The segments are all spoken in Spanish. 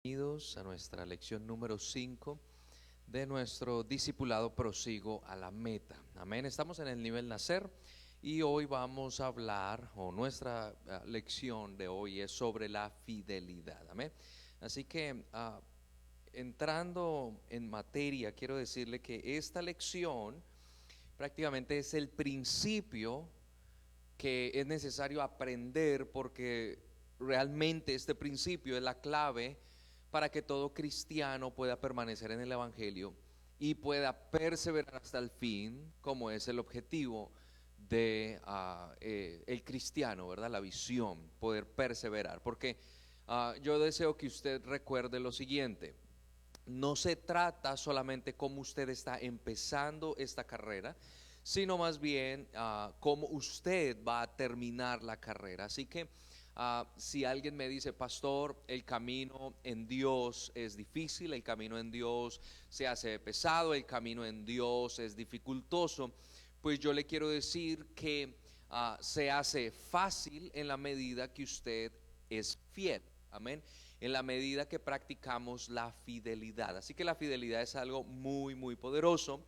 Bienvenidos a nuestra lección número 5 de nuestro discipulado Prosigo a la meta. Amén. Estamos en el nivel nacer y hoy vamos a hablar, o nuestra lección de hoy es sobre la fidelidad. Amén. Así que entrando en materia, quiero decirle que esta lección prácticamente es el principio que es necesario aprender, porque realmente este principio es la clave para que todo cristiano pueda permanecer en el Evangelio y pueda perseverar hasta el fin, como es el objetivo de el cristiano, ¿verdad? La visión, poder perseverar, porque yo deseo que usted recuerde lo siguiente: no se trata solamente cómo usted está empezando esta carrera, sino más bien cómo usted va a terminar la carrera. Así que si alguien me dice: pastor, el camino en Dios es difícil, el camino en Dios se hace pesado, el camino en Dios es dificultoso, pues yo le quiero decir que se hace fácil en la medida que usted es fiel. Amén. En la medida que practicamos la fidelidad. Así que la fidelidad es algo muy, muy poderoso.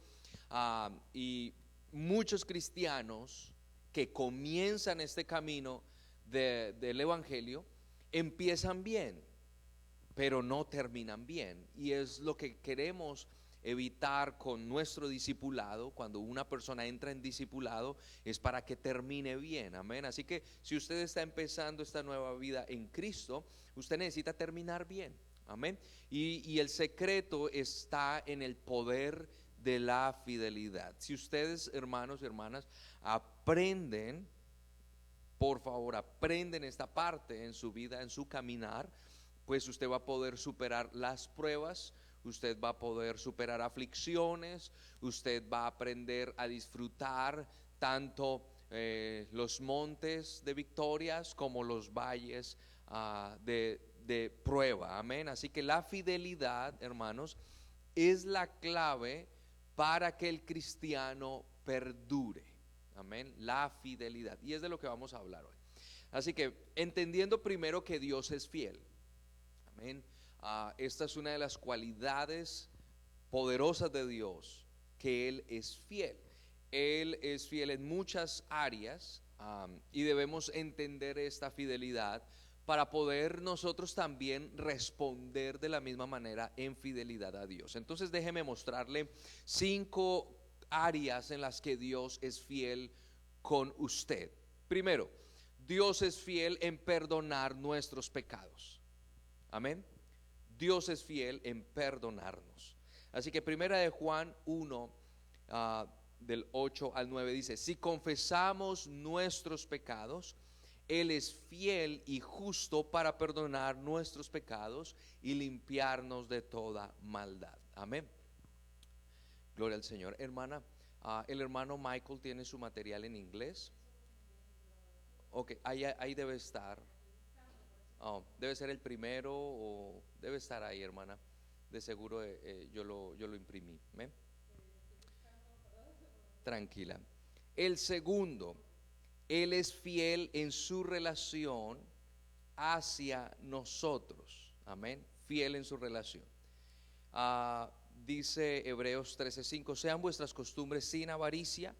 Y muchos cristianos que comienzan este camino del Evangelio empiezan bien, pero no terminan bien. Y es lo que queremos evitar con nuestro discipulado. Cuando una persona entra en discipulado es para que termine bien. Amén. Así que si usted está empezando esta nueva vida en Cristo, usted necesita terminar bien. Amén. Y el secreto está en el poder de la fidelidad. Si ustedes, hermanos y hermanas, aprenden, por favor, aprenden esta parte en su vida, en su caminar, pues usted va a poder superar las pruebas, usted va a poder superar aflicciones, usted va a aprender a disfrutar tanto los montes de victorias como los valles de prueba. Amén. Así que la fidelidad, hermanos, es la clave para que el cristiano perdure. Amén. La fidelidad. Y es de lo que vamos a hablar hoy. Así que entendiendo primero que Dios es fiel. Amén. Esta es una de las cualidades poderosas de Dios, que Él es fiel. Él es fiel en muchas áreas, y debemos entender esta fidelidad para poder nosotros también responder de la misma manera en fidelidad a Dios. Entonces déjeme mostrarle 5 áreas en las que Dios es fiel con usted. Primero, Dios es fiel en perdonar nuestros pecados. Amén. Dios es fiel en perdonarnos. Así que primera de Juan 1, del 8 al 9 dice: si confesamos nuestros pecados, Él es fiel y justo para perdonar nuestros pecados y limpiarnos de toda maldad. Amén. Gloria al Señor. Hermana, el hermano Michael tiene su material en inglés. Ok, ahí debe estar. Debe ser el primero, o debe estar ahí, hermana. De seguro yo lo imprimí. ¿Ven? Tranquila. El segundo, Él es fiel en su relación hacia nosotros. Amén. Fiel en su relación. Dice Hebreos 13:5: sean vuestras costumbres sin avaricia,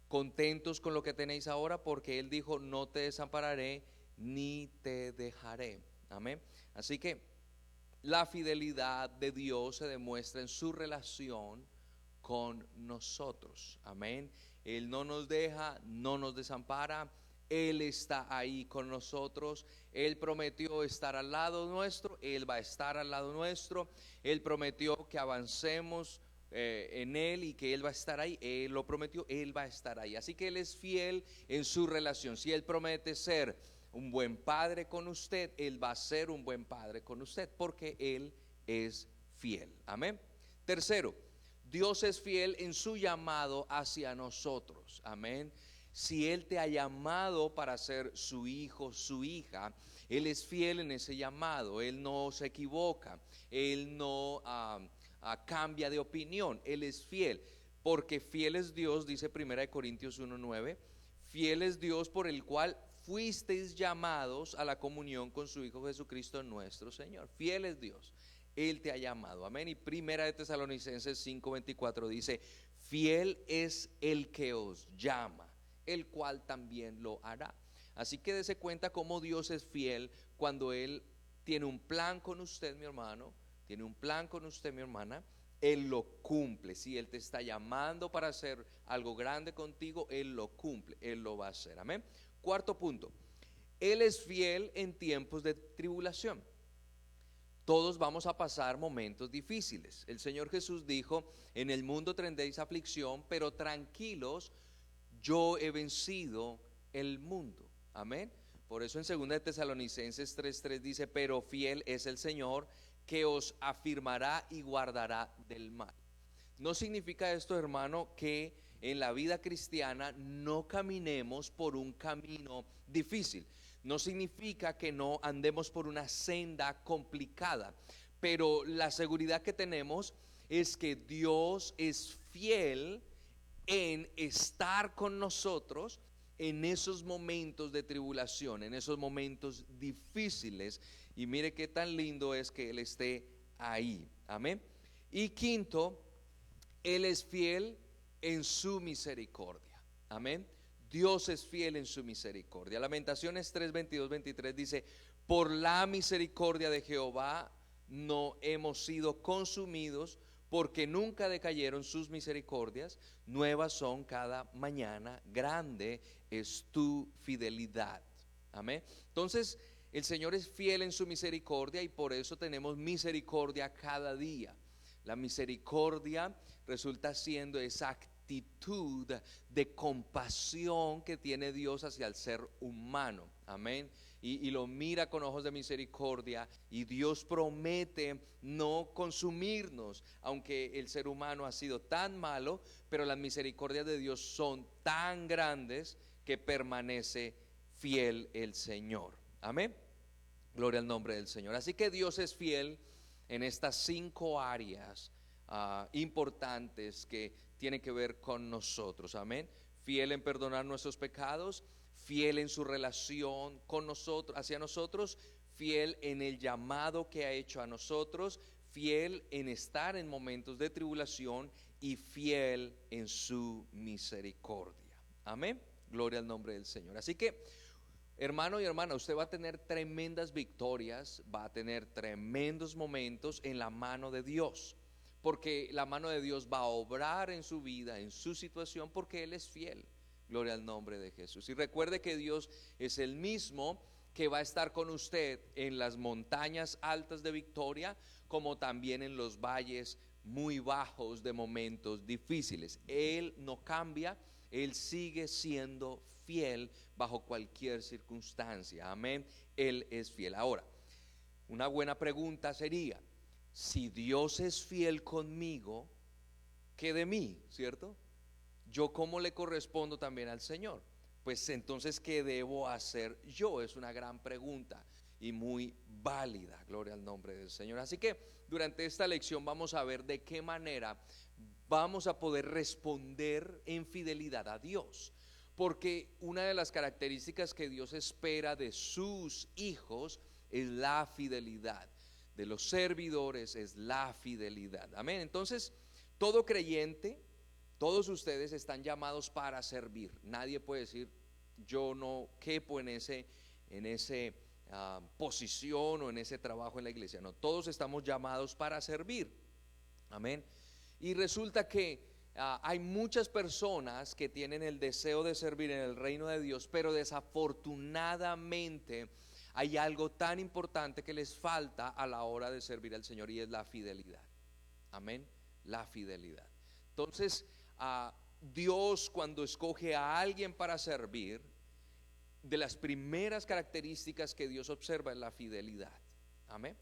contentos con lo que tenéis ahora, porque Él dijo: no te desampararé ni te dejaré. Amén. Así que la fidelidad de Dios se demuestra en su relación con nosotros. Amén. Él no nos deja, no nos desampara. Él está ahí con nosotros. Él prometió estar al lado nuestro. Él va a estar al lado nuestro. Él prometió que avancemos en Él y que Él va a estar ahí. Él lo prometió, Él va a estar ahí. Así que Él es fiel en su relación. Si Él promete ser un buen padre con usted, Él va a ser un buen padre con usted, porque Él es fiel. Amén. Tercero, Dios es fiel en su llamado hacia nosotros. Amén. Si Él te ha llamado para ser su hijo, su hija, Él es fiel en ese llamado. Él no se equivoca. Él no cambia de opinión. Él es fiel, porque fiel es Dios, dice 1 Corintios 1:9. Fiel es Dios, por el cual fuisteis llamados a la comunión con su Hijo Jesucristo nuestro Señor. Fiel es Dios, Él te ha llamado, amén. Y primera de Tesalonicenses 5:24 dice: fiel es el que os llama, el cual también lo hará. Así que dése cuenta cómo Dios es fiel cuando Él tiene un plan con usted, mi hermano, tiene un plan con usted, mi hermana. Él lo cumple. Si Él te está llamando para hacer algo grande contigo, Él lo cumple, Él lo va a hacer, amén. Cuarto punto, Él es fiel en tiempos de tribulación. Todos vamos a pasar momentos difíciles. El Señor Jesús dijo: en el mundo tendréis aflicción, pero tranquilos, yo he vencido el mundo, amén. Por eso en 2 de Tesalonicenses 3:3 dice: pero fiel es el Señor, que os afirmará y guardará del mal. No significa esto, hermano, que en la vida cristiana no caminemos por un camino difícil. No significa que no andemos por una senda complicada, pero la seguridad que tenemos es que Dios es fiel en estar con nosotros en esos momentos de tribulación, en esos momentos difíciles. Y mire qué tan lindo es que Él esté ahí, amén. Y quinto, Él es fiel en su misericordia, amén. Dios es fiel en su misericordia. Lamentaciones 3:22-23 dice: por la misericordia de Jehová no hemos sido consumidos, porque nunca decayeron sus misericordias, nuevas son cada mañana, grande es tu fidelidad, amén. Entonces el Señor es fiel en su misericordia, y por eso tenemos misericordia cada día. La misericordia resulta siendo esa actitud de compasión que tiene Dios hacia el ser humano, amén. Y lo mira con ojos de misericordia, y Dios promete no consumirnos, aunque el ser humano ha sido tan malo, pero las misericordias de Dios son tan grandes que permanece fiel el Señor, amén. Gloria al nombre del Señor. Así que Dios es fiel en estas 5 áreas importantes que tienen que ver con nosotros, amén. Fiel en perdonar nuestros pecados, fiel en su relación con nosotros, hacia nosotros, fiel en el llamado que ha hecho a nosotros, fiel en estar en momentos de tribulación, y fiel en su misericordia, amén. Gloria al nombre del Señor. Así que, hermano y hermana, usted va a tener tremendas victorias, va a tener tremendos momentos en la mano de Dios, porque la mano de Dios va a obrar en su vida, en su situación, porque Él es fiel. Gloria al nombre de Jesús. Y recuerde que Dios es el mismo que va a estar con usted en las montañas altas de victoria, como también en los valles muy bajos de momentos difíciles. Él no cambia, Él sigue siendo fiel bajo cualquier circunstancia, amén. Él es fiel. Ahora, una buena pregunta sería: si Dios es fiel conmigo, ¿qué de mí? ¿Cierto? Yo, ¿cómo le correspondo también al Señor? Pues entonces, ¿qué debo hacer yo? Es una gran pregunta y muy válida. Gloria al nombre del Señor. Así que durante esta lección vamos a ver de qué manera vamos a poder responder en fidelidad a Dios, porque una de las características que Dios espera de sus hijos es la fidelidad. De los servidores es la fidelidad, amén. Entonces, todo creyente, todos ustedes están llamados para servir. Nadie puede decir: yo no quepo en ese posición o en ese trabajo en la iglesia. No, todos estamos llamados para servir, amén. Y resulta que hay muchas personas que tienen el deseo de servir en el reino de Dios, pero desafortunadamente hay algo tan importante que les falta a la hora de servir al Señor, y es la fidelidad, amén. La fidelidad. Entonces, Dios, cuando escoge a alguien para servir, de las primeras características que Dios observa es la fidelidad, amén.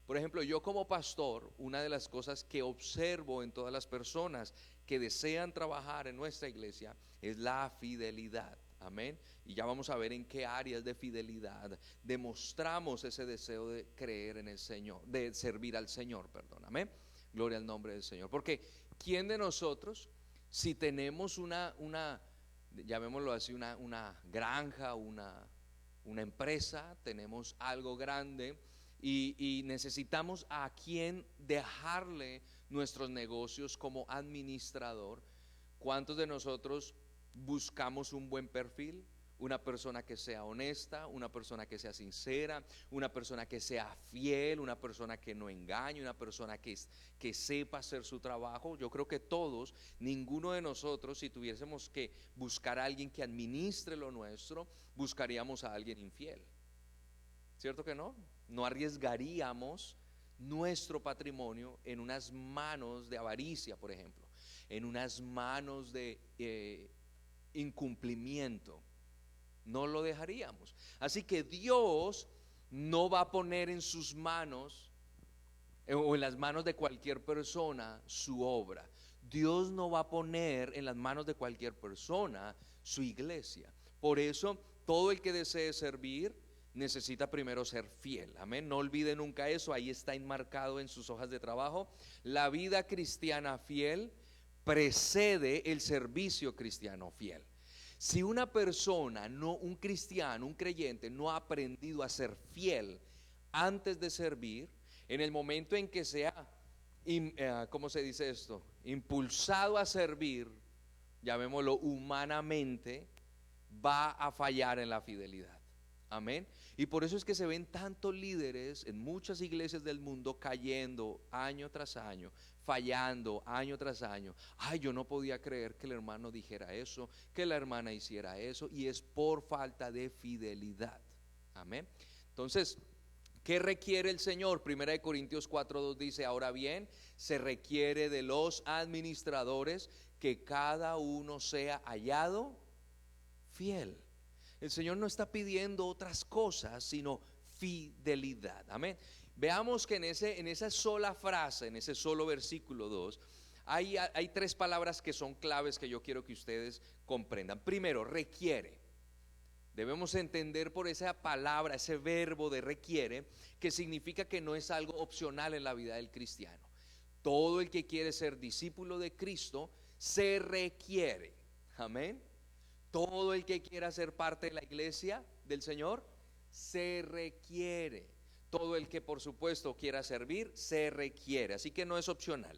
Por ejemplo, yo como pastor, una de las cosas que observo en todas las personas que desean trabajar en nuestra iglesia es la fidelidad, amén. Y ya vamos a ver en qué áreas de fidelidad demostramos ese deseo de creer en el Señor, de servir al Señor, perdón, amén. Gloria al nombre del Señor. Porque ¿quién de nosotros, si tenemos una llamémoslo así, una granja, una empresa, tenemos algo grande y necesitamos a quien dejarle nuestros negocios como administrador. ¿Cuántos de nosotros buscamos un buen perfil? Una persona que sea honesta, una persona que sea sincera, una persona que sea fiel, una persona que no engañe, una persona que sepa hacer su trabajo. Yo creo que todos, ninguno de nosotros, si tuviésemos que buscar a alguien que administre lo nuestro, buscaríamos a alguien infiel. ¿Cierto que no? No arriesgaríamos nuestro patrimonio en unas manos de avaricia, por ejemplo, en unas manos de incumplimiento. No lo dejaríamos. Así que Dios no va a poner en sus manos o en las manos de cualquier persona su obra. Dios no va a poner en las manos de cualquier persona su iglesia. Por eso todo el que desee servir necesita primero ser fiel. Amén. No olvide nunca eso. Ahí está enmarcado en sus hojas de trabajo. La vida cristiana fiel precede el servicio cristiano fiel. Si una persona, no un cristiano, un creyente, no ha aprendido a ser fiel antes de servir, en el momento en que sea, ¿cómo se dice esto? Impulsado a servir, llamémoslo humanamente, va a fallar en la fidelidad. Amén. Y por eso es que se ven tantos líderes en muchas iglesias del mundo cayendo año tras año, fallando año tras año. Ay, yo no podía creer que el hermano dijera eso, que la hermana hiciera eso, y es por falta de fidelidad. Amén. Entonces, ¿qué requiere el Señor? 1 Corintios 4:2 dice: ahora bien, se requiere de los administradores que cada uno sea hallado fiel. El Señor no está pidiendo otras cosas, sino fidelidad. Amén. Veamos que en esa sola frase, en ese solo versículo 2, hay tres palabras que son claves que yo quiero que ustedes comprendan. Primero, requiere. Debemos entender por esa palabra, ese verbo de requiere, que significa que no es algo opcional en la vida del cristiano. Todo el que quiere ser discípulo de Cristo se requiere. Amén. Todo el que quiera ser parte de la iglesia del Señor se requiere. Todo el que por supuesto quiera servir se requiere. Así que no es opcional.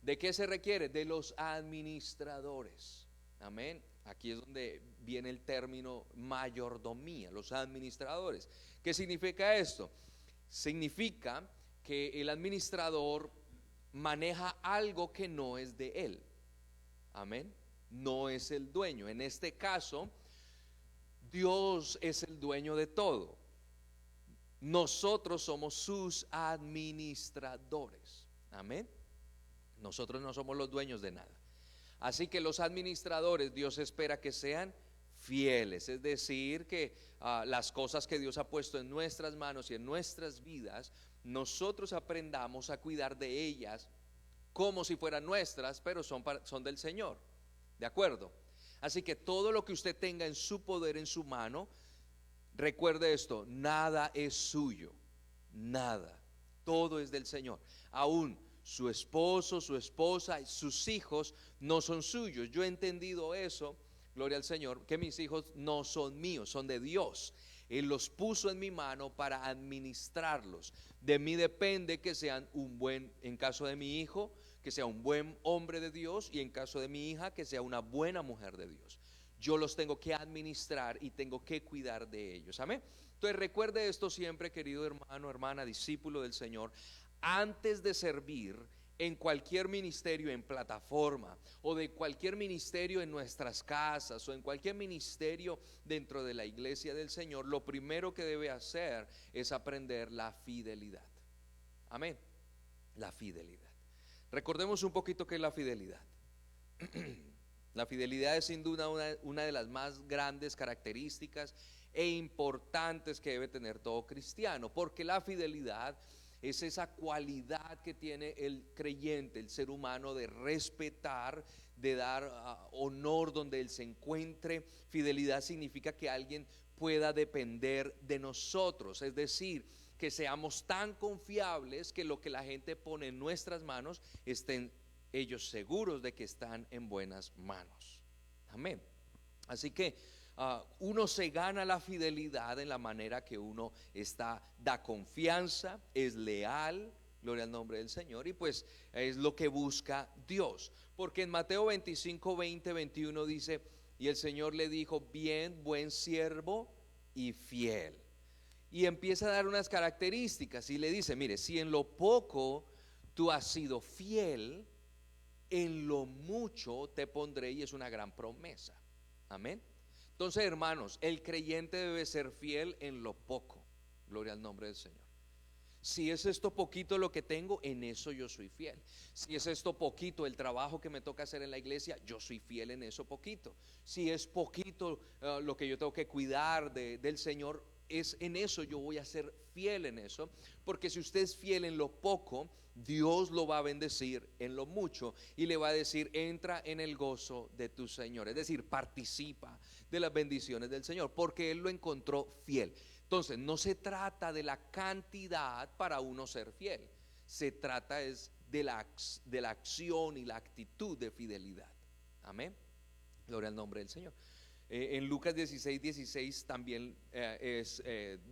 ¿De qué se requiere? De los administradores. Amén. Aquí es donde viene el término mayordomía, los administradores. ¿Qué significa esto? Significa que el administrador maneja algo que no es de él. Amén. No es el dueño. En este caso, Dios es el dueño de todo. Nosotros somos sus administradores. Amén. Nosotros no somos los dueños de nada. Así que los administradores, Dios espera que sean fieles, es decir, que las cosas que Dios ha puesto en nuestras manos y en nuestras vidas, nosotros aprendamos a cuidar de ellas como si fueran nuestras, pero son del Señor. ¿De acuerdo? Así que todo lo que usted tenga en su poder, en su mano, recuerde esto: nada es suyo, nada, todo es del Señor. Aún su esposo, su esposa, sus hijos no son suyos. Yo he entendido eso, gloria al Señor, que mis hijos no son míos, son de Dios. Él los puso en mi mano para administrarlos. De mí depende que sean en caso de mi hijo, que sea un buen hombre de Dios, y en caso de mi hija, que sea una buena mujer de Dios. Yo los tengo que administrar y tengo que cuidar de ellos. Amén. Entonces recuerde esto siempre, querido hermano, hermana, discípulo del Señor. Antes de servir en cualquier ministerio en plataforma, o de cualquier ministerio en nuestras casas, o en cualquier ministerio dentro de la iglesia del Señor, lo primero que debe hacer es aprender la fidelidad. Amén. La fidelidad. Recordemos un poquito qué es la fidelidad. La fidelidad es sin duda una de las más grandes características e importantes que debe tener todo cristiano, porque la fidelidad es esa cualidad que tiene el creyente, el ser humano, de respetar, de dar honor donde él se encuentre. Fidelidad significa que alguien pueda depender de nosotros, es decir, que seamos tan confiables que lo que la gente pone en nuestras manos estén ellos seguros de que están en buenas manos. Amén. Así que uno se gana la fidelidad en la manera que uno da confianza, es leal, gloria al nombre del Señor, y pues es lo que busca Dios. Porque en Mateo 25, 20, 21 dice: y el Señor le dijo, bien, buen siervo y fiel. Y empieza a dar unas características y le dice, mire, si en lo poco tú has sido fiel, en lo mucho te pondré, y es una gran promesa. Amén. Entonces, hermanos, el creyente debe ser fiel en lo poco. Gloria al nombre del Señor. Si es esto poquito lo que tengo, en eso yo soy fiel. Si es esto poquito el trabajo que me toca hacer en la iglesia, yo soy fiel en eso poquito. Si es poquito lo que yo tengo que cuidar del Señor, es en eso yo voy a ser fiel en eso. Porque si usted es fiel en lo poco, Dios lo va a bendecir en lo mucho y le va a decir, entra en el gozo de tu Señor. Es decir, participa de las bendiciones del Señor, porque Él lo encontró fiel. Entonces, no se trata de la cantidad para uno ser fiel, se trata es de la acción y la actitud de fidelidad. Amén. Gloria al nombre del Señor. En Lucas 16, 16 también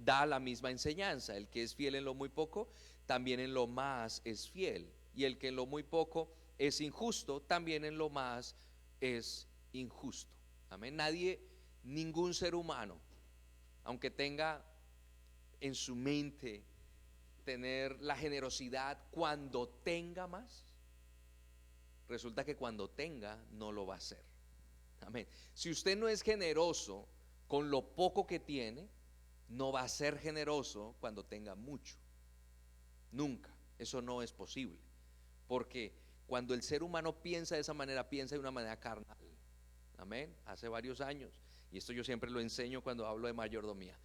da la misma enseñanza. El que es fiel en lo muy poco, también en lo más es fiel. Y el que en lo muy poco es injusto, también en lo más es injusto. Amén. Nadie, ningún ser humano, aunque tenga en su mente tener la generosidad cuando tenga más, resulta que cuando tenga no lo va a hacer. Amén. Si usted no es generoso con lo poco que tiene, no va a ser generoso cuando tenga mucho. Nunca. Eso no es posible. Porque cuando el ser humano piensa de esa manera, piensa de una manera carnal. Amén. Hace varios años, y esto yo siempre lo enseño cuando hablo de mayordomía,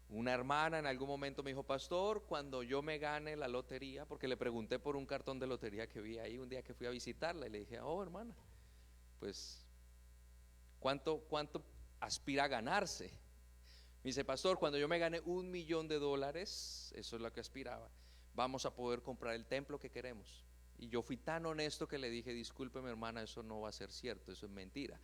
una hermana en algún momento me dijo, pastor, cuando yo me gane la lotería, porque le pregunté por un cartón de lotería que vi ahí un día que fui a visitarla, y le dije, oh hermana, pues ¿cuánto aspira a ganarse? Me dice, pastor, cuando yo me gane $1,000,000, eso es lo que aspiraba, vamos a poder comprar el templo que queremos. Y yo fui tan honesto que le dije, discúlpeme hermana, eso no va a ser cierto, eso es mentira.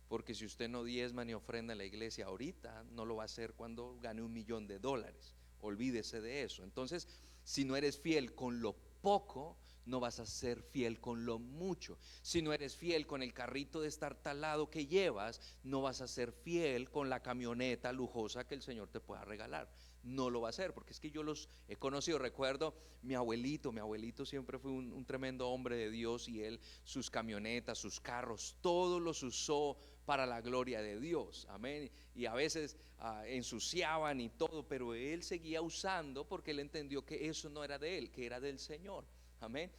Porque si usted no diezma ni ofrenda en la iglesia ahorita, no lo va a hacer cuando gane $1,000,000. Olvídese de eso. Entonces, si no eres fiel con lo poco, no vas a ser fiel con lo mucho. Si no eres fiel con el carrito destartalado que llevas, no vas a ser fiel con la camioneta lujosa que el Señor te pueda regalar. No lo va a hacer, porque es que yo los he conocido. Recuerdo mi abuelito siempre fue un tremendo hombre de Dios, y él, sus camionetas, sus carros, todos los usó para la gloria de Dios. Amén. Y a veces ensuciaban y todo, pero él seguía usando porque él entendió que eso no era de él, que era del Señor. Amén.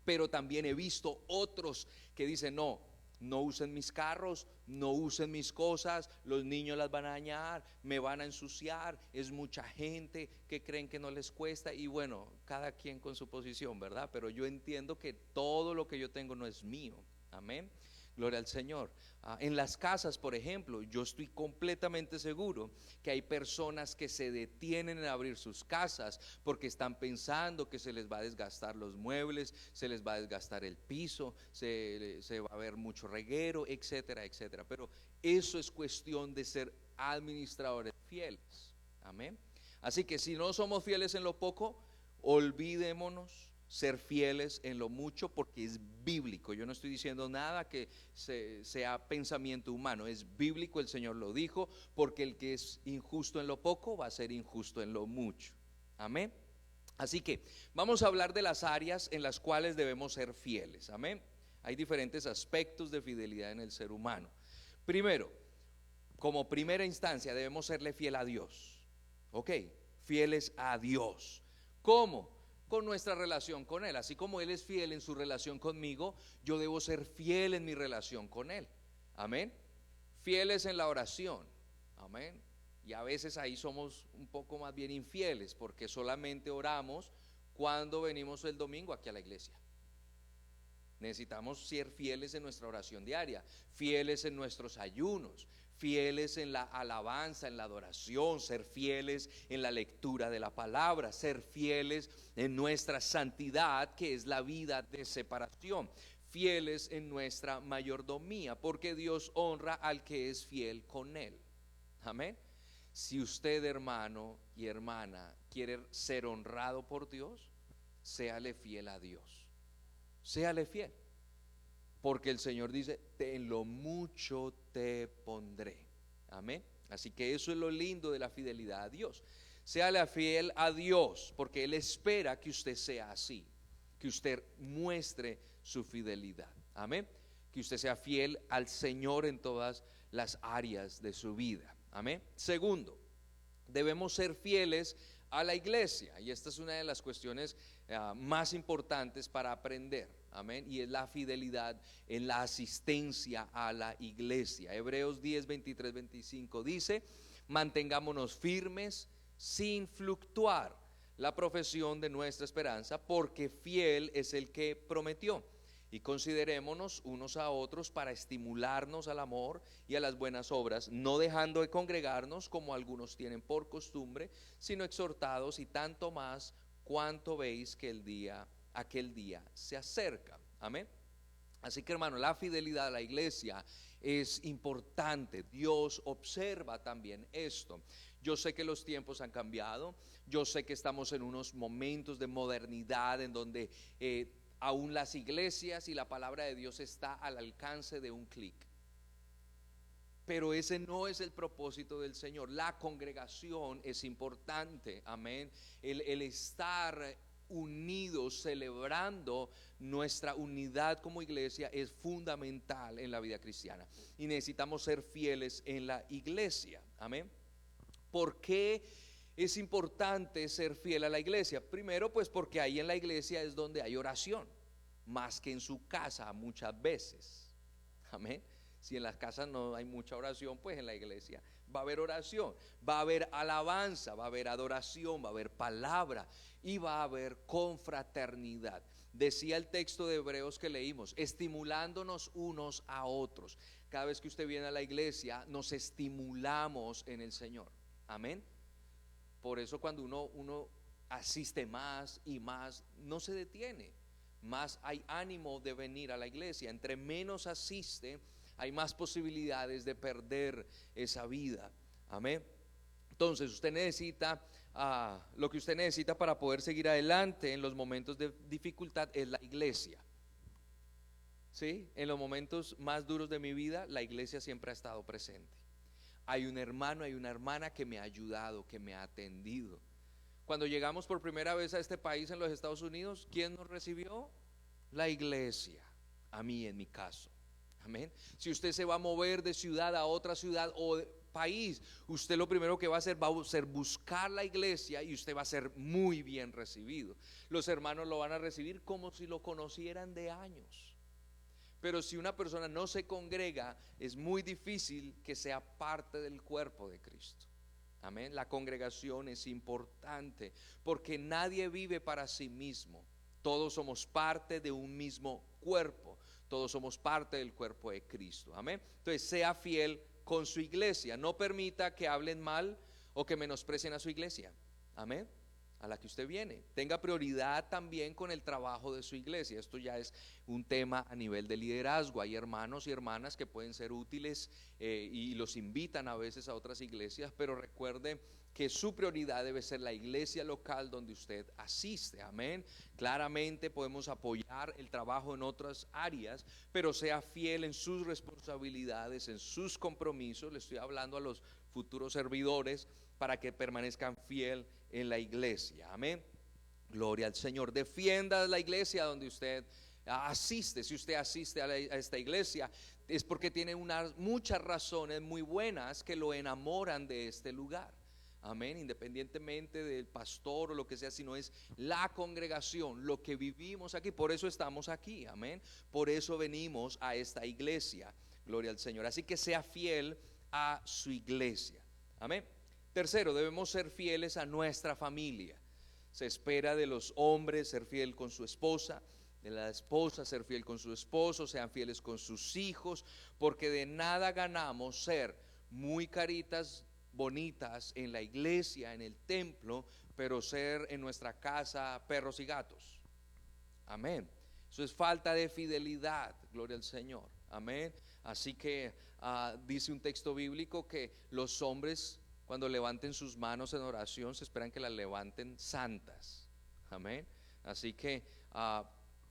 Pero también he visto otros que dicen, no usen mis carros, no usen mis cosas, los niños las van a dañar, me van a ensuciar, es mucha gente que creen que no les cuesta. Y bueno, cada quien con su posición, ¿verdad? Pero yo entiendo que todo lo que yo tengo no es mío. Amén. Gloria al Señor. En las casas, por ejemplo, yo estoy completamente seguro que hay personas que se detienen en abrir sus casas porque están pensando que se les va a desgastar los muebles, se les va a desgastar el piso, se va a ver mucho reguero, etcétera, etcétera. Pero eso es cuestión de ser administradores fieles. Amén. Así que si no somos fieles en lo poco, olvidémonos ser fieles en lo mucho, porque es bíblico. Yo no estoy diciendo nada que sea pensamiento humano, es bíblico, el Señor lo dijo, porque el que es injusto en lo poco va a ser injusto en lo mucho. Amén. Así que vamos a hablar de las áreas en las cuales debemos ser fieles. Amén. Hay diferentes aspectos de fidelidad en el ser humano. Primero, como primera instancia, debemos serle fiel a Dios. Ok, fieles a Dios. ¿Cómo? Con nuestra relación con Él. Así como Él es fiel en su relación conmigo, yo debo ser fiel en mi relación con Él. Amén. Fieles en la oración. Amén. Y a veces ahí somos un poco más bien infieles, porque solamente oramos cuando venimos el domingo aquí a la iglesia. Necesitamos ser fieles en nuestra oración diaria, fieles en nuestros ayunos, fieles en la alabanza, en la adoración, ser fieles en la lectura de la palabra, ser fieles en nuestra santidad, que es la vida de separación, fieles en nuestra mayordomía, porque Dios honra al que es fiel con él. Amén. Si usted, hermano y hermana, quiere ser honrado por Dios, séale fiel a Dios. Séale fiel. Porque el Señor dice, en lo mucho te pondré. Amén. Así que eso es lo lindo de la fidelidad a Dios. Séale fiel a Dios, porque Él espera que usted sea así, que usted muestre su fidelidad. Amén. Que usted sea fiel al Señor en todas las áreas de su vida. Amén. Segundo, debemos ser fieles a la iglesia, y esta es una de las cuestiones más importantes para aprender. Amén. Y es la fidelidad en la asistencia a la iglesia. Hebreos 10, 23, 25 dice: mantengámonos firmes sin fluctuar la profesión de nuestra esperanza, porque fiel es el que prometió. Y considerémonos unos a otros para estimularnos al amor y a las buenas obras, no dejando de congregarnos como algunos tienen por costumbre, sino exhortados, y tanto más cuanto veis que aquel día se acerca. Amén. Así que, hermano, la fidelidad a la iglesia es importante. Dios observa también esto. Yo sé que los tiempos han cambiado. Yo sé que estamos en unos momentos de modernidad en donde aún las iglesias y la palabra de Dios está al alcance de un clic. Pero ese no es el propósito del Señor. La congregación es importante, amén. El estar unidos, celebrando nuestra unidad como iglesia, es fundamental en la vida cristiana. Y necesitamos ser fieles en la iglesia, amén. ¿Por qué es importante ser fiel a la iglesia? Primero, pues porque ahí en la iglesia es donde hay oración, más que en su casa muchas veces. Amén. Si en las casas no hay mucha oración, pues en la iglesia va a haber oración, va a haber alabanza, va a haber adoración, va a haber palabra y va a haber confraternidad. Decía el texto de Hebreos que leímos, estimulándonos unos a otros. Cada vez que usted viene a la iglesia, nos estimulamos en el Señor. Amén. Por eso cuando uno asiste más y más, no se detiene, más hay ánimo de venir a la iglesia. Entre menos asiste, hay más posibilidades de perder esa vida. Amén. Entonces usted necesita, lo que usted necesita para poder seguir adelante en los momentos de dificultad es la iglesia. ¿Sí? En los momentos más duros de mi vida, la iglesia siempre ha estado presente. Hay un hermano, hay una hermana que me ha ayudado, que me ha atendido. Cuando llegamos por primera vez a este país, en los Estados Unidos, ¿quién nos recibió? La iglesia, a mí en mi caso. Amén. Si usted se va a mover de ciudad a otra ciudad o de país, usted lo primero que va a ser buscar la iglesia, y usted va a ser muy bien recibido. Los hermanos lo van a recibir como si lo conocieran de años. Pero si una persona no se congrega, es muy difícil que sea parte del cuerpo de Cristo. Amén. La congregación es importante porque nadie vive para sí mismo. Todos somos parte de un mismo cuerpo. Todos somos parte del cuerpo de Cristo. Amén. Entonces, sea fiel con su iglesia. No permita que hablen mal o que menosprecien a su iglesia. Amén. A la que usted viene. Tenga prioridad también con el trabajo de su iglesia. Esto ya es un tema a nivel de liderazgo. Hay hermanos y hermanas que pueden ser útiles y los invitan a veces a otras iglesias, pero recuerde que su prioridad debe ser la iglesia local donde usted asiste. Amén. Claramente podemos apoyar el trabajo en otras áreas, pero sea fiel en sus responsabilidades, en sus compromisos. Le estoy hablando a los futuros servidores para que permanezcan fiel en la iglesia. Amén. Gloria al Señor. Defienda la iglesia donde usted asiste. Si usted asiste a esta iglesia, es porque tiene muchas razones muy buenas que lo enamoran de este lugar. Amén. Independientemente del pastor o lo que sea, sino es la congregación, lo que vivimos aquí. Por eso estamos aquí. Amén. Por eso venimos a esta iglesia. Gloria al Señor. Así que sea fiel a su iglesia. Amén. Tercero, debemos ser fieles a nuestra familia. Se espera de los hombres ser fiel con su esposa, de la esposa ser fiel con su esposo, sean fieles con sus hijos, porque de nada ganamos ser muy caritas bonitas en la iglesia, en el templo, pero ser en nuestra casa perros y gatos. Amén. Eso es falta de fidelidad, gloria al Señor, amén. Así que dice un texto bíblico que los hombres cuando levanten sus manos en oración se esperan que las levanten santas, amén. Así que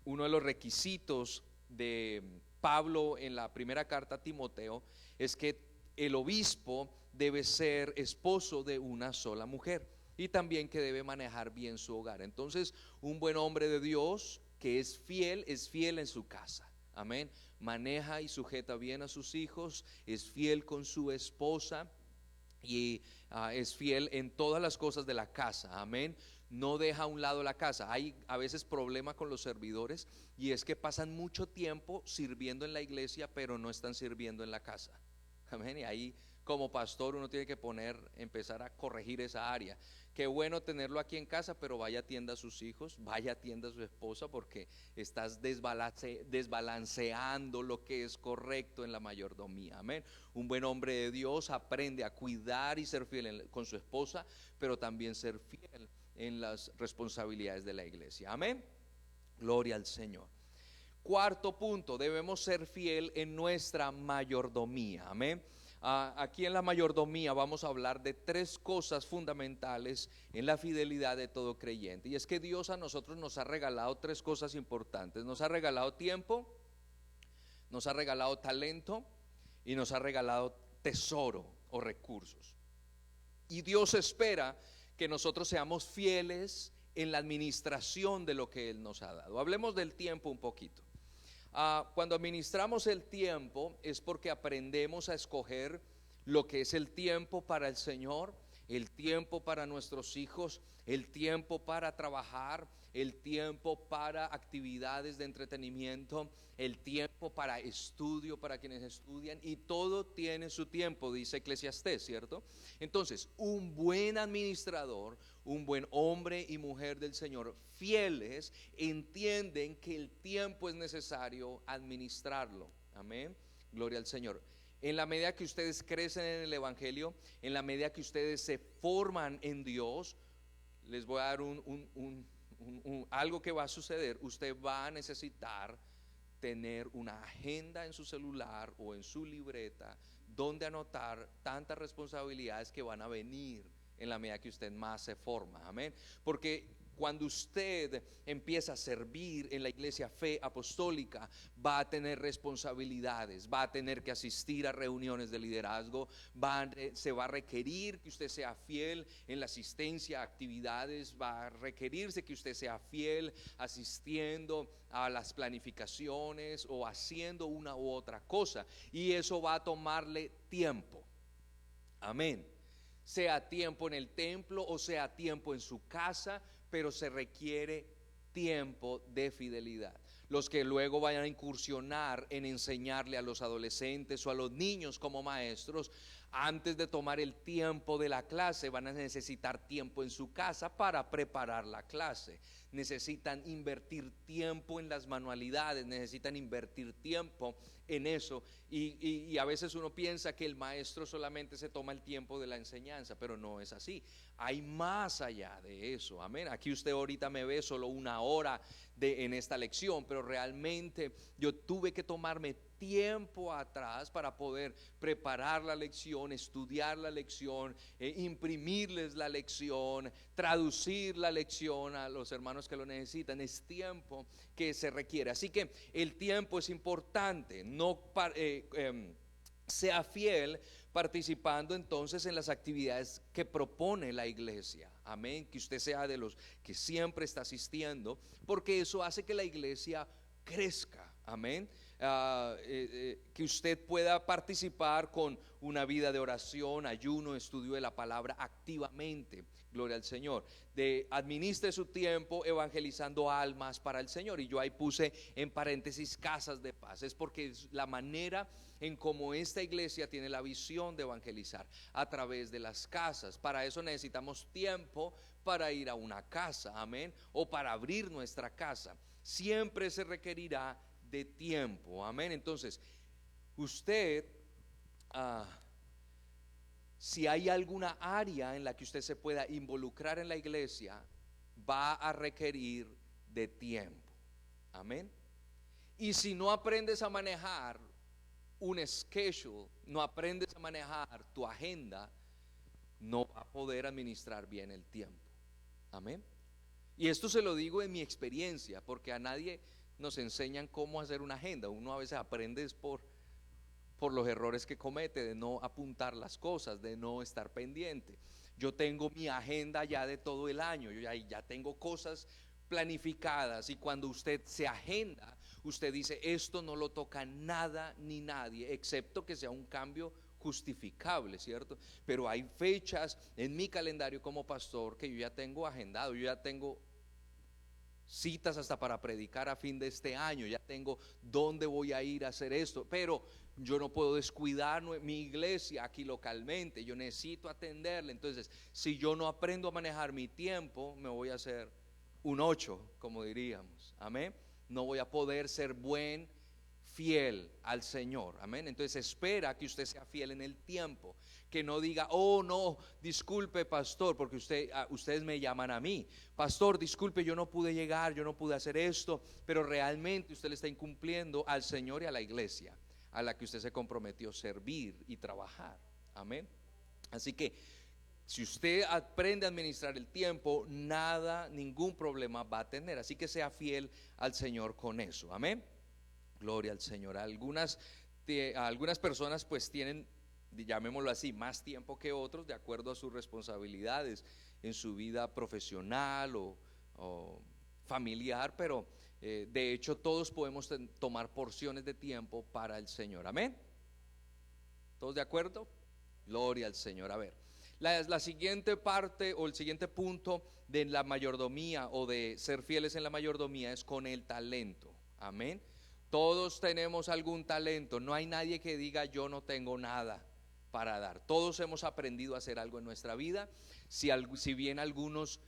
uno de los requisitos de Pablo en la primera carta a Timoteo es que el obispo debe ser esposo de una sola mujer y también que debe manejar bien su hogar. Entonces, un buen hombre de Dios que es fiel en su casa, amén. Maneja y sujeta bien a sus hijos, es fiel con su esposa y es fiel en todas las cosas de la casa, amén. No deja a un lado la casa. Hay a veces problema con los servidores y es que pasan mucho tiempo sirviendo en la iglesia pero no están sirviendo en la casa, amén. Y ahí como pastor uno tiene que empezar a corregir esa área. Qué bueno tenerlo aquí en casa, pero vaya atienda a sus hijos, vaya atienda a su esposa, porque estás desbalanceando lo que es correcto en la mayordomía, amén. Un buen hombre de Dios aprende a cuidar y ser fiel con su esposa, pero también ser fiel en las responsabilidades de la iglesia, amén. Gloria al Señor. Cuarto punto, debemos ser fiel en nuestra mayordomía, amén. Aquí en la mayordomía vamos a hablar de tres cosas fundamentales en la fidelidad de todo creyente. Y es que Dios a nosotros nos ha regalado tres cosas importantes. Nos ha regalado tiempo, nos ha regalado talento y nos ha regalado tesoro o recursos. Y Dios espera que nosotros seamos fieles en la administración de lo que Él nos ha dado. Hablemos del tiempo un poquito. Cuando administramos el tiempo es porque aprendemos a escoger lo que es el tiempo para el Señor, el tiempo para nuestros hijos, el tiempo para trabajar, el tiempo para actividades de entretenimiento, el tiempo para estudio para quienes estudian, y todo tiene su tiempo, dice Eclesiastés, ¿cierto? Entonces, un buen administrador, un buen hombre y mujer del Señor, fieles, entienden que el tiempo es necesario administrarlo, amén, gloria al Señor. En la medida que ustedes crecen en el Evangelio, en la medida que ustedes se forman en Dios, les voy a dar algo que va a suceder. Usted va a necesitar tener una agenda en su celular o en su libreta donde anotar tantas responsabilidades que van a venir en la medida que usted más se forma, amén. Porque cuando usted empieza a servir en la iglesia Fe Apostólica, va a tener responsabilidades, va a tener que asistir a reuniones de liderazgo, se va a requerir que usted sea fiel en la asistencia a actividades, va a requerirse que usted sea fiel asistiendo a las planificaciones o haciendo una u otra cosa, y eso va a tomarle tiempo, amén. Sea tiempo en el templo o sea tiempo en su casa, pero se requiere tiempo de fidelidad. Los que luego vayan a incursionar en enseñarle a los adolescentes o a los niños como maestros, antes de tomar el tiempo de la clase, van a necesitar tiempo en su casa para preparar la clase. Necesitan invertir tiempo en las manualidades, necesitan invertir tiempo en eso, y a veces uno piensa que el maestro solamente se toma el tiempo de la enseñanza, pero no es así. Hay más allá de eso, amén. Aquí usted ahorita me ve solo una hora en esta lección, pero realmente yo tuve que tomarme tiempo atrás para poder preparar la lección, estudiar la lección, imprimirles la lección, traducir la lección a los hermanos que lo necesitan. Es tiempo que se requiere, así que el tiempo es importante. Sea fiel participando entonces en las actividades que propone la iglesia, amén. Que usted sea de los que siempre está asistiendo, porque eso hace que la iglesia crezca, amén. Que usted pueda participar con una vida de oración, ayuno, estudio de la palabra activamente, gloria al Señor. Administre su tiempo evangelizando almas para el Señor. Y yo ahí puse en paréntesis casas de paz, es porque es la manera en cómo esta iglesia tiene la visión de evangelizar a través de las casas. Para eso necesitamos tiempo para ir a una casa, amén, o para abrir nuestra casa. Siempre se requerirá de tiempo, amén. Entonces, usted, si hay alguna área en la que usted se pueda involucrar en la iglesia, va a requerir de tiempo, amén. Y si no aprendes a manejar un schedule, no aprendes a manejar tu agenda, no va a poder administrar bien el tiempo. Amén. Y esto se lo digo en mi experiencia, porque a nadie nos enseñan cómo hacer una agenda. Uno a veces aprende por los errores que comete, de no apuntar las cosas, de no estar pendiente. Yo tengo mi agenda ya de todo el año, yo ya tengo cosas planificadas, y cuando usted se agenda, usted dice, esto no lo toca nada ni nadie, excepto que sea un cambio justificable, ¿cierto? Pero hay fechas en mi calendario como pastor que yo ya tengo agendado, yo ya tengo citas hasta para predicar a fin de este año, ya tengo dónde voy a ir a hacer esto, pero yo no puedo descuidar mi iglesia aquí localmente, yo necesito atenderla. Entonces, si yo no aprendo a manejar mi tiempo, me voy a hacer un 8, como diríamos, amén. No voy a poder ser fiel al Señor, amén. Entonces espera que usted sea fiel en el tiempo, que no diga, oh no, disculpe pastor, porque ustedes me llaman a mí, pastor, disculpe, yo no pude llegar, yo no pude hacer esto, pero realmente usted le está incumpliendo al Señor y a la iglesia a la que usted se comprometió a servir y trabajar, amén. Así que si usted aprende a administrar el tiempo, ningún problema va a tener, así que sea fiel al Señor con eso, amén. Gloria al Señor. Algunas personas pues tienen, llamémoslo así, más tiempo que otros de acuerdo a sus responsabilidades en su vida profesional o familiar, pero de hecho todos podemos tomar porciones de tiempo para el Señor, amén. ¿Todos de acuerdo? Gloria al Señor. A ver, la siguiente parte o el siguiente punto de la mayordomía o de ser fieles en la mayordomía es con el talento, amén. Todos tenemos algún talento, no hay nadie que diga yo no tengo nada para dar. Todos hemos aprendido a hacer algo en nuestra vida, si bien algunos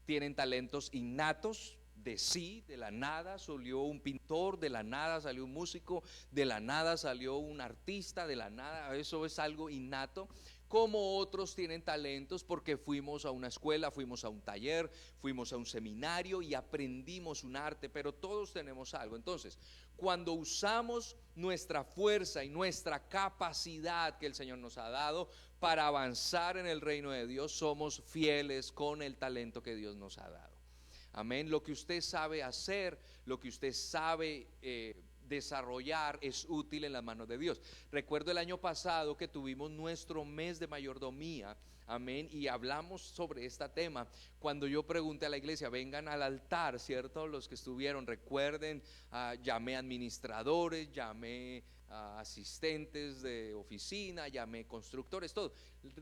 tienen talentos innatos, de la nada salió un pintor, de la nada salió un músico, de la nada salió un artista, de la nada, eso es algo innato. Como otros tienen talentos porque fuimos a una escuela, fuimos a un taller, fuimos a un seminario y aprendimos un arte, pero todos tenemos algo. Entonces, cuando usamos nuestra fuerza y nuestra capacidad que el Señor nos ha dado para avanzar en el reino de Dios, somos fieles con el talento que Dios nos ha dado. Amén. Lo que usted sabe hacer, lo que usted sabe desarrollar es útil en las manos de Dios. Recuerdo el año pasado que tuvimos nuestro mes de mayordomía, amén, y hablamos sobre este tema. Cuando yo pregunté a la iglesia, vengan al altar, ¿cierto? Los que estuvieron, recuerden, llamé administradores, llamé asistentes de oficina, llamé constructores, todo.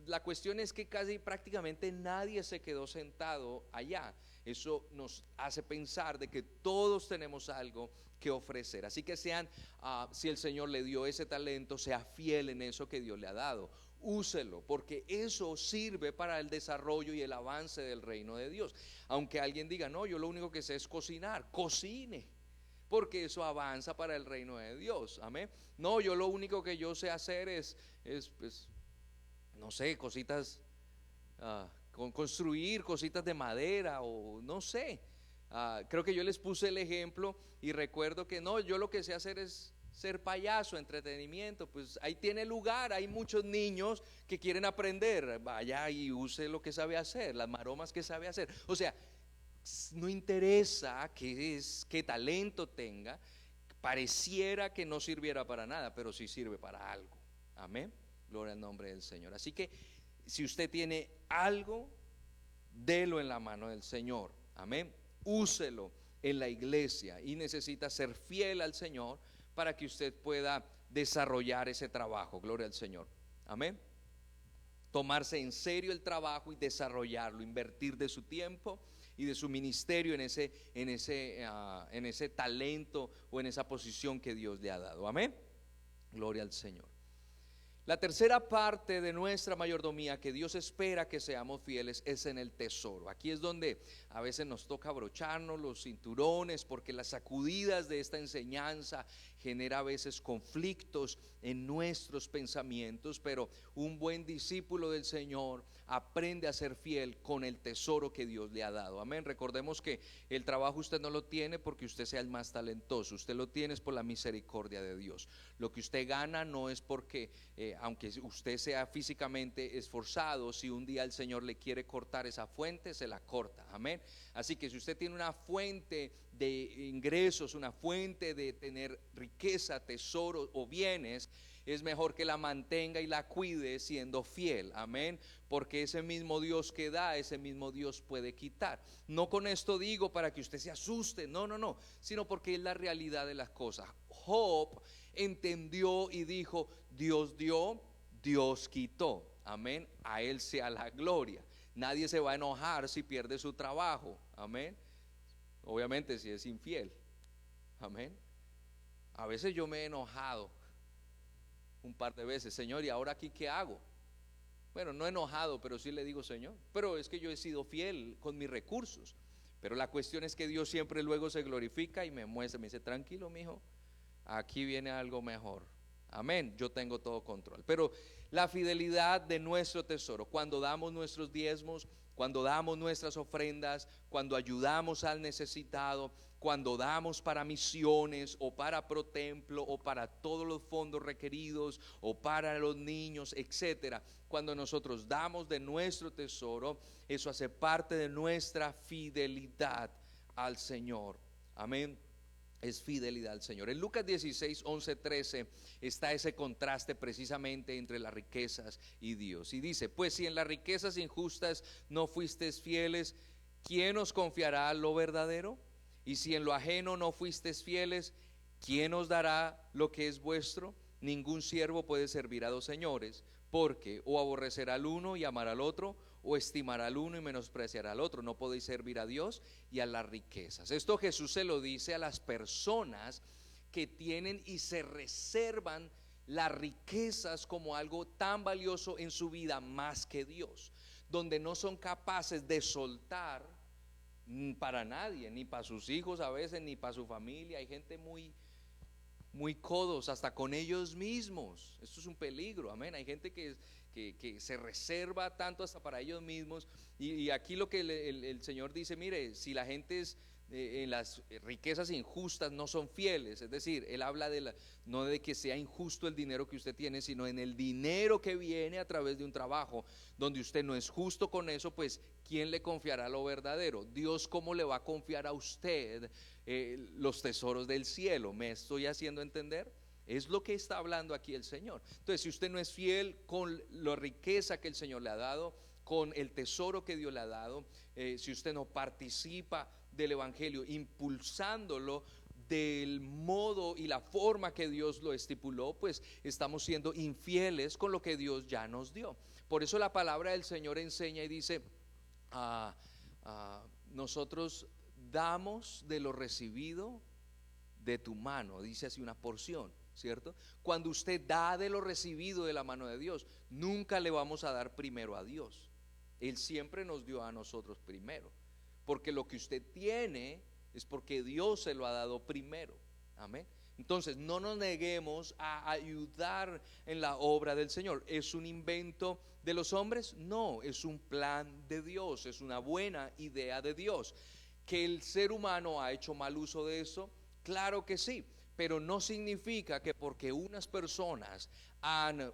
La cuestión es que casi prácticamente nadie se quedó sentado allá. Eso nos hace pensar de que todos tenemos algo que ofrecer. Así que si el Señor le dio ese talento, sea fiel en eso que Dios le ha dado. Úselo, porque eso sirve para el desarrollo y el avance del reino de Dios. Aunque alguien diga, no, yo lo único que sé es cocinar, cocine, porque eso avanza para el reino de Dios, amén. No, yo lo único que yo sé hacer es pues, no sé, cositas, construir cositas de madera o no sé. Creo que yo les puse el ejemplo y recuerdo que no, yo lo que sé hacer es ser payaso, entretenimiento. Pues ahí tiene lugar, hay muchos niños que quieren aprender, vaya y use lo que sabe hacer, las maromas que sabe hacer. O sea, no interesa qué talento tenga, pareciera que no sirviera para nada, pero sí sirve para algo, amén. Gloria al nombre del Señor. Así que si usted tiene algo, délo en la mano del Señor, amén. Úselo en la iglesia y necesita ser fiel al Señor para que usted pueda desarrollar ese trabajo. Gloria al Señor, amén. Tomarse en serio el trabajo y desarrollarlo, invertir de su tiempo y de su ministerio en ese talento o en esa posición que Dios le ha dado, amén. Gloria al Señor. La tercera parte de nuestra mayordomía que Dios espera que seamos fieles es en el tesoro. Aquí es donde a veces nos toca abrocharnos los cinturones porque las sacudidas de esta enseñanza genera a veces conflictos en nuestros pensamientos, pero un buen discípulo del Señor aprende a ser fiel con el tesoro que Dios le ha dado. Amén. Recordemos que el trabajo usted no lo tiene porque usted sea el más talentoso, usted lo tiene es por la misericordia de Dios. Lo que usted gana no es porque, aunque usted sea físicamente esforzado, si un día el Señor le quiere cortar esa fuente, se la corta. Amén. Así que si usted tiene una fuente de ingresos, una fuente de tener riqueza, tesoro o bienes, es mejor que la mantenga y la cuide siendo fiel. Amén. Porque ese mismo Dios que da, ese mismo Dios puede quitar. No con esto digo para que usted se asuste, no, sino porque es la realidad de las cosas. Job entendió y dijo: Dios dio, Dios quitó. Amén. A Él sea la gloria. Nadie se va a enojar si pierde su trabajo. Amén. Obviamente si es infiel. Amén. A veces yo me he enojado un par de veces: Señor, ¿y ahora aquí qué hago? Bueno, no enojado, pero sí le digo: Señor, pero es que yo he sido fiel con mis recursos. Pero la cuestión es que Dios siempre luego se glorifica y me muestra, me dice: tranquilo, mijo, aquí viene algo mejor. Amén, yo tengo todo control. Pero la fidelidad de nuestro tesoro, cuando damos nuestros diezmos, cuando damos nuestras ofrendas, cuando ayudamos al necesitado, cuando damos para misiones o para ProTemplo o para todos los fondos requeridos o para los niños, etcétera, cuando nosotros damos de nuestro tesoro, eso hace parte de nuestra fidelidad al Señor. Amén. Es fidelidad al Señor. En Lucas 16, 11, 13 está ese contraste precisamente entre las riquezas y Dios. Y dice: pues si en las riquezas injustas no fuisteis fieles, ¿quién os confiará lo verdadero? Y si en lo ajeno no fuisteis fieles, ¿quién os dará lo que es vuestro? Ningún siervo puede servir a dos señores, porque o aborrecerá al uno y amará al otro, o estimará al uno y menospreciará al otro. No podéis servir a Dios y a las riquezas. Esto Jesús se lo dice a las personas que tienen y se reservan las riquezas como algo tan valioso en su vida más que Dios, donde no son capaces de soltar para nadie, ni para sus hijos a veces, ni para su familia. Hay gente muy codos hasta con ellos mismos. Esto es un peligro, amén. Hay gente que se reserva tanto hasta para ellos mismos. Y aquí lo que el Señor dice: mire, si la gente es en las riquezas injustas no son fieles, es decir, Él habla no de que sea injusto el dinero que usted tiene, sino en el dinero que viene a través de un trabajo donde usted no es justo con eso, pues ¿quién le confiará lo verdadero? Dios, ¿cómo le va a confiar a usted los tesoros del cielo? ¿Me estoy haciendo entender? Es lo que está hablando aquí el Señor. Entonces, si usted no es fiel con la riqueza que el Señor le ha dado, con el tesoro que Dios le ha dado, si usted no participa del Evangelio, impulsándolo del modo y la forma que Dios lo estipuló, pues estamos siendo infieles con lo que Dios ya nos dio. Por eso la palabra del Señor enseña y dice: nosotros damos de lo recibido de tu mano, dice así una porción, ¿cierto? Cuando usted da de lo recibido de la mano de Dios, nunca le vamos a dar primero a Dios. Él siempre nos dio a nosotros primero, porque lo que usted tiene es porque Dios se lo ha dado primero. Amén. Entonces no nos neguemos a ayudar en la obra del Señor. ¿Es un invento de los hombres? No, es un plan de Dios, es una buena idea de Dios. ¿Que el ser humano ha hecho mal uso de eso? Claro que sí, pero no significa que porque unas personas han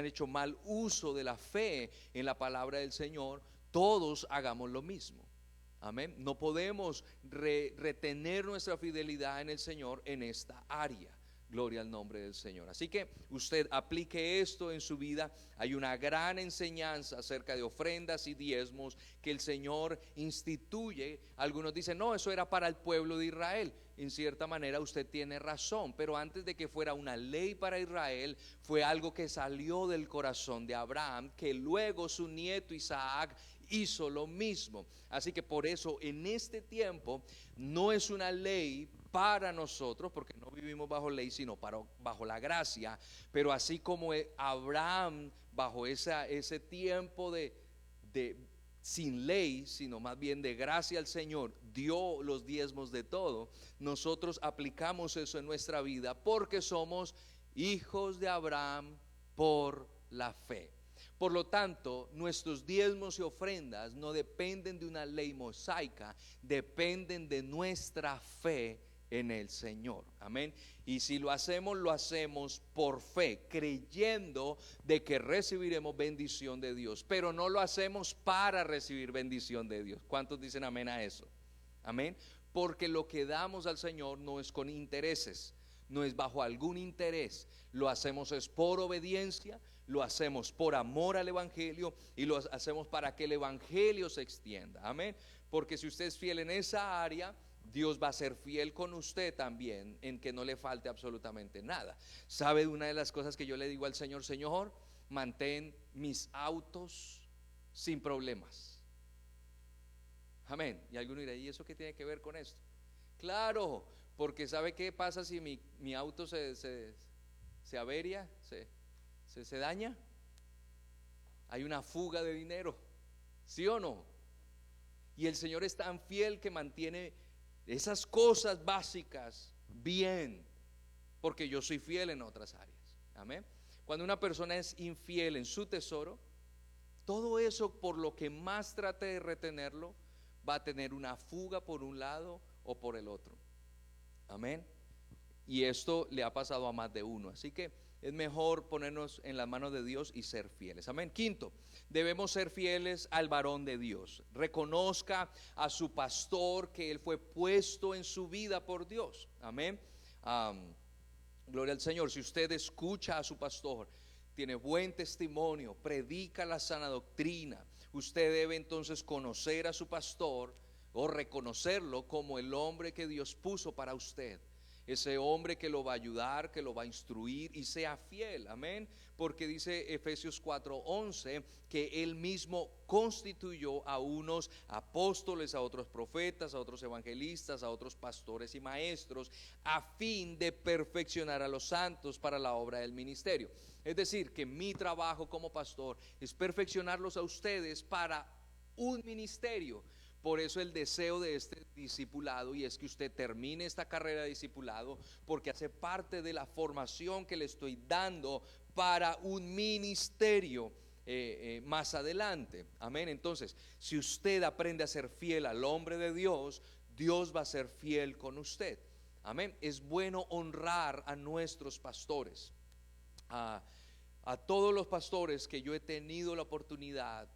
hecho mal uso de la fe en la palabra del Señor, todos hagamos lo mismo. Amén. No podemos retener nuestra fidelidad en el Señor en esta área. Gloria al nombre del Señor. Así que usted aplique esto en su vida. Hay una gran enseñanza acerca de ofrendas y diezmos que el Señor instituye. Algunos dicen: no, eso era para el pueblo de Israel. En cierta manera usted tiene razón, pero antes de que fuera una ley para Israel, fue algo que salió del corazón de Abraham, que luego su nieto Isaac hizo lo mismo. Así que por eso en este tiempo no es una ley para nosotros, porque no vivimos bajo ley, sino bajo la gracia. Pero así como Abraham bajo ese tiempo de sin ley, sino más bien de gracia al Señor, dio los diezmos de todo, nosotros aplicamos eso en nuestra vida porque somos hijos de Abraham por la fe. Por lo tanto, nuestros diezmos y ofrendas no dependen de una ley mosaica, dependen de nuestra fe en el Señor. Amén. Y si lo hacemos por fe, creyendo de que recibiremos bendición de Dios, pero no lo hacemos para recibir bendición de Dios. ¿Cuántos dicen amén a eso? Amén. Porque lo que damos al Señor no es con intereses, no es bajo algún interés. Lo hacemos es por obediencia, lo hacemos por amor al Evangelio y lo hacemos para que el Evangelio se extienda. Amén. Porque si usted es fiel en esa área, Dios va a ser fiel con usted también, en que no le falte absolutamente nada. ¿Sabe una de las cosas que yo le digo al Señor? Señor, mantén mis autos sin problemas. Amén. Y alguno dirá, ¿y eso qué tiene que ver con esto? Claro, porque ¿sabe qué pasa si mi auto se averia, se daña? Hay una fuga de dinero, ¿sí o no? Y el Señor es tan fiel que mantiene esas cosas básicas bien, porque yo soy fiel en otras áreas. Amén. Cuando una persona es infiel en su tesoro, todo eso, por lo que más trate de retenerlo, va a tener una fuga por un lado o por el otro. Amén. Y esto le ha pasado a más de uno. Así que es mejor ponernos en las manos de Dios y ser fieles. Amén. Quinto, debemos ser fieles al varón de Dios. Reconozca a su pastor que él fue puesto en su vida por Dios. Amén. Gloria al Señor. Si usted escucha a su pastor, tiene buen testimonio, predica la sana doctrina, usted debe entonces conocer a su pastor o reconocerlo como el hombre que Dios puso para usted. Ese hombre que lo va a ayudar, que lo va a instruir y sea fiel. Amén. Porque dice Efesios 4:11 que él mismo constituyó a unos apóstoles, a otros profetas, a otros evangelistas, a otros pastores y maestros, a fin de perfeccionar a los santos para la obra del ministerio. Es decir, que mi trabajo como pastor es perfeccionarlos a ustedes para un ministerio. Por eso el deseo de este discipulado, y es que usted termine esta carrera de discipulado, porque hace parte de la formación que le estoy dando para un ministerio más adelante. Amén. Entonces, si usted aprende a ser fiel al hombre de Dios, Dios va a ser fiel con usted. Amén. Es bueno honrar a nuestros pastores, a todos los pastores que yo he tenido la oportunidad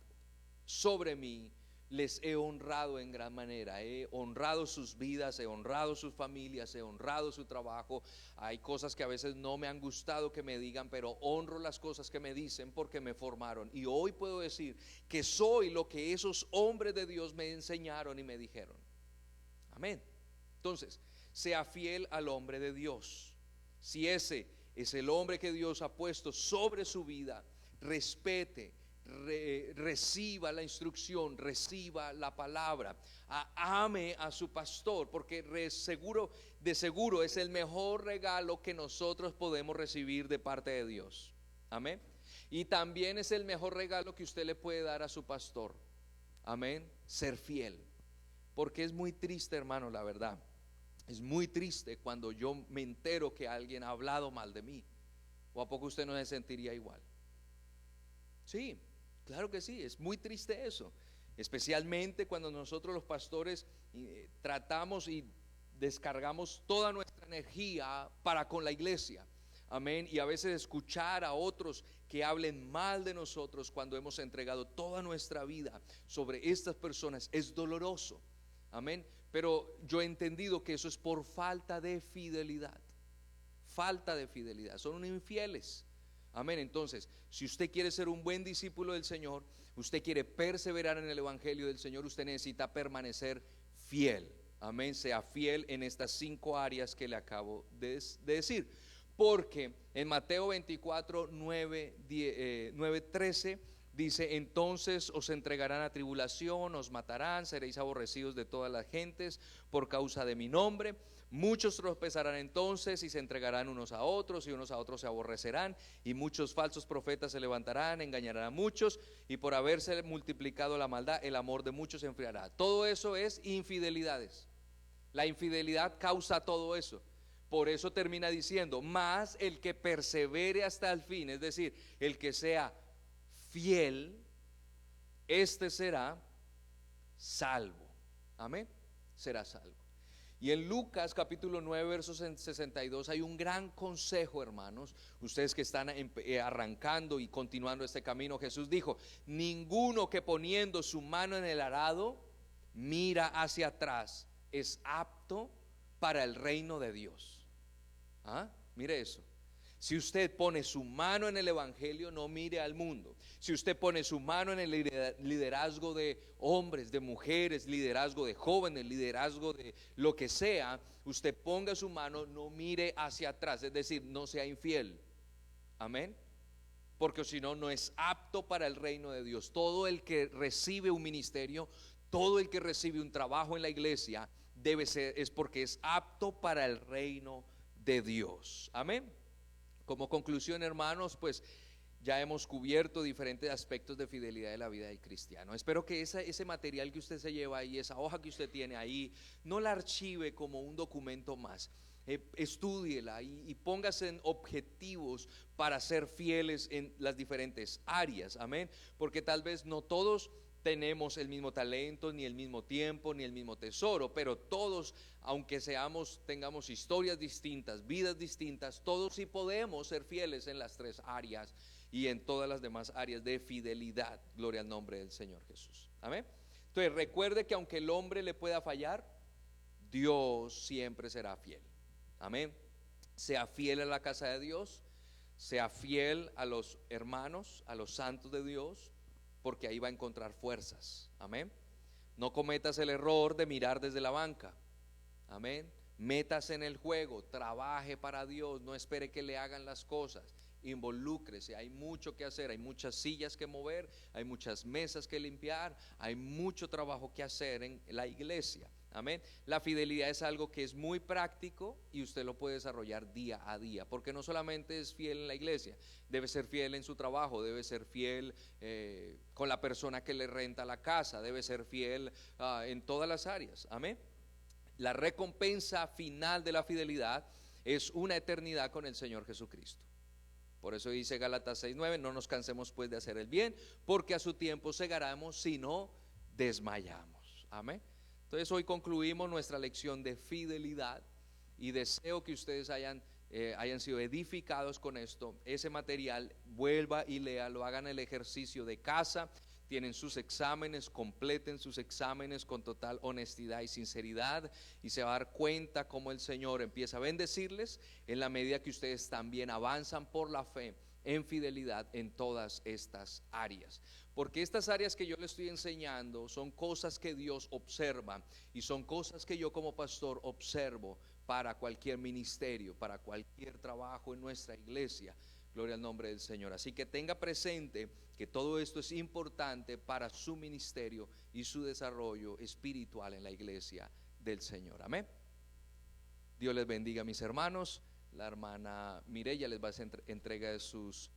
sobre mí. Les he honrado en gran manera, he honrado sus vidas, he honrado sus familias, he honrado su trabajo. Hay cosas que a veces no me han gustado que me digan, pero honro las cosas que me dicen porque me formaron. Y hoy puedo decir que soy lo que esos hombres de Dios me enseñaron y me dijeron. Amén. Entonces, sea fiel al hombre de Dios. Si ese es el hombre que Dios ha puesto sobre su vida, respete, reciba la instrucción, reciba la palabra, ame a su pastor, porque de seguro es el mejor regalo que nosotros podemos recibir de parte de Dios. Amén. Y también es el mejor regalo que usted le puede dar a su pastor. Amén. Ser fiel. Porque es muy triste, hermano, la verdad. Es muy triste cuando yo me entero que alguien ha hablado mal de mí. ¿O a poco usted no se sentiría igual? Sí, claro que sí, es muy triste eso. Especialmente cuando nosotros los pastores tratamos y descargamos toda nuestra energía para con la iglesia. Amén. Y a veces escuchar a otros que hablen mal de nosotros cuando hemos entregado toda nuestra vida sobre estas personas es doloroso. Amén. Pero yo he entendido que eso es por falta de fidelidad. Falta de fidelidad. Son infieles. Amén. Entonces, si usted quiere ser un buen discípulo del Señor, usted quiere perseverar en el Evangelio del Señor, usted necesita permanecer fiel. Amén. Sea fiel en estas 5 áreas que le acabo de decir. Porque en Mateo 24, 9, 13 Dice, entonces os entregarán a tribulación, os matarán, seréis aborrecidos de todas las gentes por causa de mi nombre. Muchos tropezarán entonces y se entregarán unos a otros, y unos a otros se aborrecerán, y muchos falsos profetas se levantarán, engañarán a muchos, y por haberse multiplicado la maldad, el amor de muchos se enfriará. Todo eso es infidelidades. La infidelidad causa todo eso. Por eso termina diciendo, más el que persevere hasta el fin, es decir, el que sea fiel, este será salvo. Amén, será salvo. Y en Lucas capítulo 9 versos 62 hay un gran consejo, hermanos. Ustedes que están arrancando y continuando este camino, Jesús dijo, ninguno que poniendo su mano en el arado mira hacia atrás es apto para el reino de Dios. Mire eso. Si usted pone su mano en el evangelio, no mire al mundo. Si usted pone su mano en el liderazgo de hombres, de mujeres, liderazgo de jóvenes, liderazgo de lo que sea, usted ponga su mano, no mire hacia atrás, es decir, no sea infiel. Amén. Porque si no, no es apto para el reino de Dios. Todo el que recibe un ministerio, todo el que recibe un trabajo en la iglesia, debe ser, es porque es apto para el reino de Dios. Amén. Como conclusión, hermanos, pues ya hemos cubierto diferentes aspectos de fidelidad de la vida del cristiano. Espero que ese material que usted se lleva ahí, esa hoja que usted tiene ahí, no la archive como un documento más. Estúdiela y póngase en objetivos para ser fieles en las diferentes áreas. Amén. Porque tal vez no todos tenemos el mismo talento, ni el mismo tiempo, ni el mismo tesoro, pero todos, aunque tengamos historias distintas, vidas distintas, todos sí podemos ser fieles en las tres áreas y en todas las demás áreas de fidelidad. Gloria al nombre del Señor Jesús. Amén. Entonces recuerde que aunque el hombre le pueda fallar, Dios siempre será fiel. Amén. Sea fiel a la casa de Dios, sea fiel a los hermanos, a los santos de Dios, porque ahí va a encontrar fuerzas. Amén. No cometas el error de mirar desde la banca. Amén. Métase en el juego, trabaje para Dios, no espere que le hagan las cosas. Involúcrese, hay mucho que hacer, hay muchas sillas que mover, hay muchas mesas que limpiar, hay mucho trabajo que hacer en la iglesia. Amén. La fidelidad es algo que es muy práctico y usted lo puede desarrollar día a día, porque no solamente es fiel en la iglesia, debe ser fiel en su trabajo, debe ser fiel con la persona que le renta la casa, debe ser fiel en todas las áreas. Amén. La recompensa final de la fidelidad es una eternidad con el Señor Jesucristo. Por eso dice Gálatas 6:9, no nos cansemos pues de hacer el bien, porque a su tiempo segaremos si no desmayamos. Amén. Entonces hoy concluimos nuestra lección de fidelidad y deseo que ustedes hayan sido edificados con esto. Ese material, vuelva y léalo, hagan el ejercicio de casa, tienen sus exámenes, completen sus exámenes con total honestidad y sinceridad, y se va a dar cuenta cómo el Señor empieza a bendecirles en la medida que ustedes también avanzan por la fe en fidelidad en todas estas áreas. Porque estas áreas que yo le estoy enseñando son cosas que Dios observa y son cosas que yo como pastor observo para cualquier ministerio, para cualquier trabajo en nuestra iglesia. Gloria al nombre del Señor. Así que tenga presente que todo esto es importante para su ministerio y su desarrollo espiritual en la iglesia del Señor. Amén. Dios les bendiga, mis hermanos. La hermana Mireya les va a hacer entrega de sus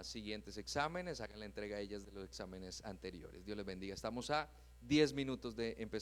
siguientes exámenes. Hagan la entrega a ellas de los exámenes anteriores. Dios les bendiga. Estamos a 10 minutos de empezar.